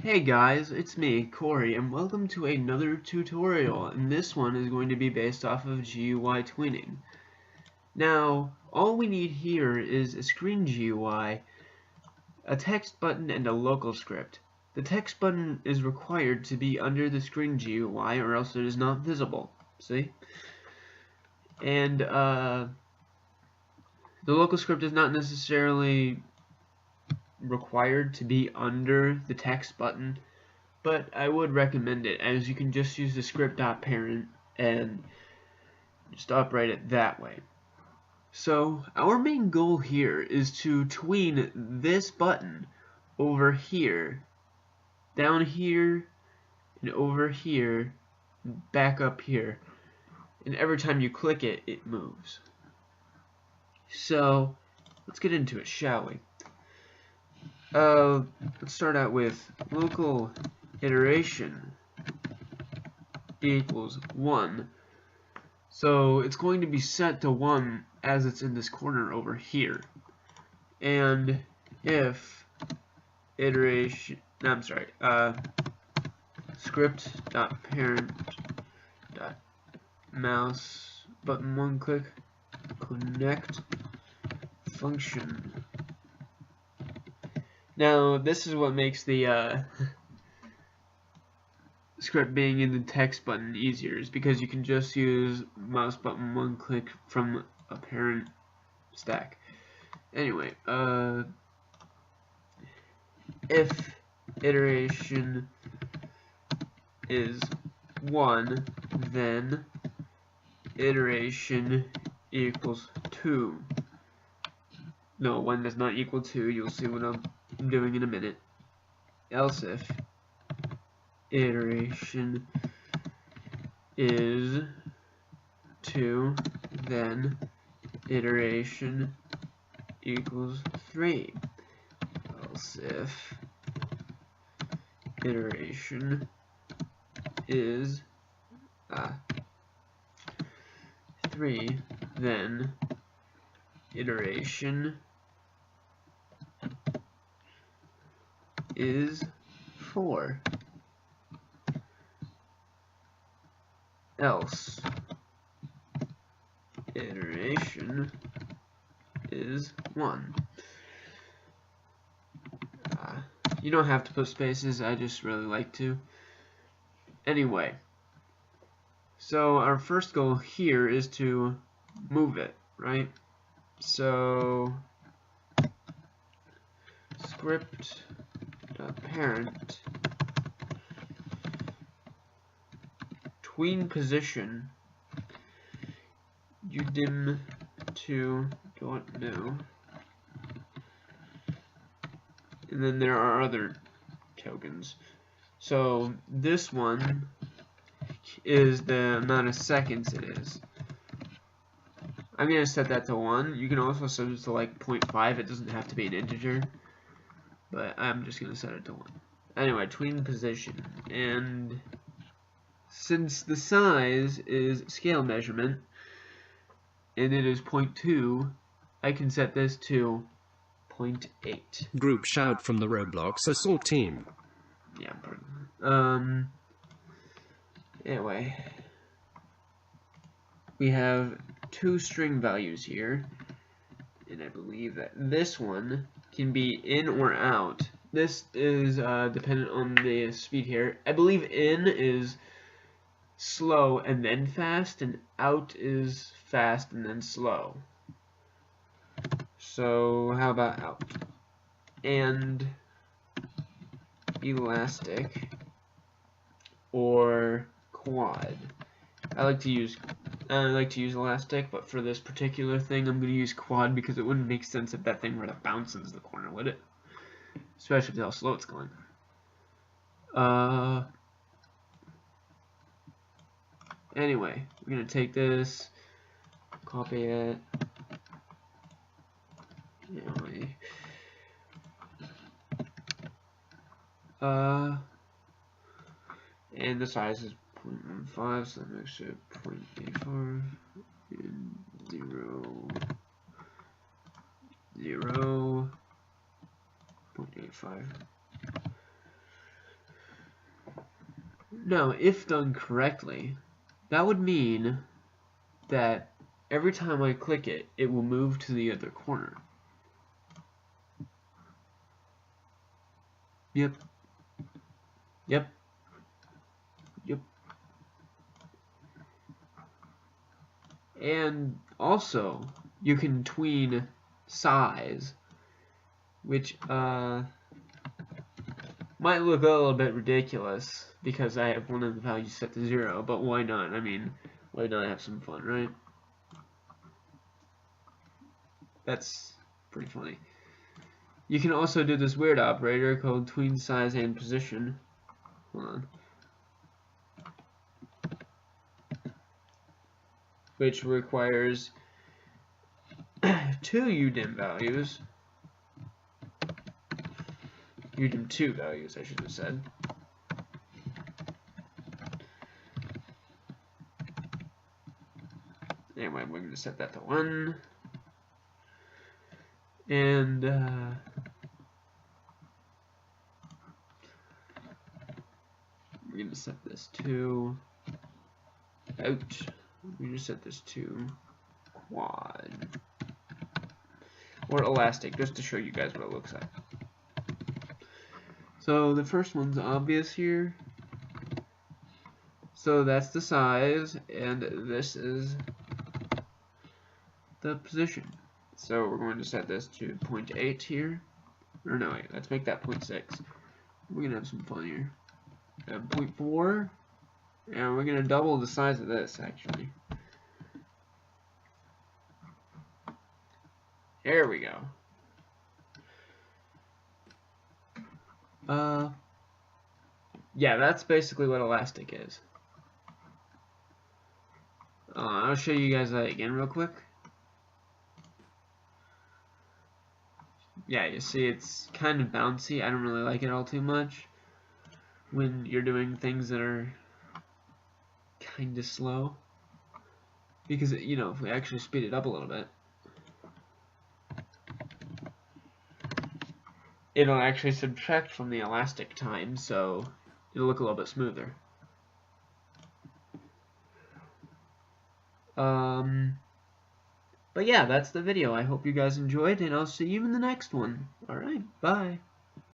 Hey guys, it's me, Corey, and welcome to another tutorial, and this one is going to be based off of GUI tweening. Now, all we need here is a screen GUI, a text button, and a local script. The text button is required to be under the screen GUI or else it is not visible, see? And the local script is not necessarily required to be under the text button, but I would recommend it, as you can just use the script.parent and just operate it that way. So our main goal here is to tween this button over here, down here, and over here, back up here, and every time you click it, it moves. So let's get into it, shall we? Let's start out with local iteration equals 1. So it's going to be set to 1 as it's in this corner over here. And if iteration, no, I'm sorry, script.parent.mouse button 1 click connect function. Now this is what makes the script being in the text button easier, is because you can just use mouse button 1 click from a parent stack. Anyway, if iteration is 1, then iteration equals 2. No, 1 does not equal 2. You'll see what I'm doing in a minute. Else if iteration is 2, then iteration equals 3. Else if iteration is 3, then iteration is 4. Else iteration is 1. You don't have to put spaces, I just really like to. Anyway, so our first goal here is to move it, right? So script.parent tween position udim to .no, and then there are other tokens. So this one is the amount of seconds it is. I'm going to set that to 1. You can also set it to like 0.5. It doesn't have to be an integer, but I'm just going to set it to 1. Anyway, tween position, and since the size is scale measurement and it is 0.2, I can set this to 0.8. Group shout from the ROBLOX assault team. Yeah, anyway, we have 2 string values here, and I believe that this one can be in or out. This is dependent on the speed here. I believe in is slow and then fast, and out is fast and then slow. So how about out? And elastic or quad. I like to use elastic, but for this particular thing I'm going to use quad because it wouldn't make sense if that thing were to bounce into the corner, would it? Especially with how slow it's going. Anyway, we're going to take this, copy it, anyway. And the size is 0.15, so that makes it 0.84 and 0, 0, 0.85. Now, if done correctly, that would mean that every time I click it, it will move to the other corner. Yep. Yep. Yep. And also, you can tween size, which might look a little bit ridiculous because I have one of the values set to 0, but why not? I mean, why not have some fun, right? That's pretty funny. You can also do this weird operator called tween size and position. Hold on. Which requires 2 UDIM values. UDIM 2 values, I should have said. Anyway, we're going to set that to 1. And we're going to set this to ouch. We just set this to quad or elastic, just to show you guys what it looks like. So the first one's obvious here. So that's the size, and this is the position. So we're going to set this to 0.8 here. Or no, wait, let's make that 0.6. We're going to have some fun here. 0.4. And we're going to double the size of this, actually. There we go. Yeah, that's basically what elastic is. I'll show you guys that again real quick. Yeah, you see it's kind of bouncy. I don't really like it all too much when you're doing things that are kind of slow. Because, you know, if we actually speed it up a little bit, it'll actually subtract from the elastic time, so it'll look a little bit smoother. But yeah, that's the video. I hope you guys enjoyed, and I'll see you in the next one. Alright, bye.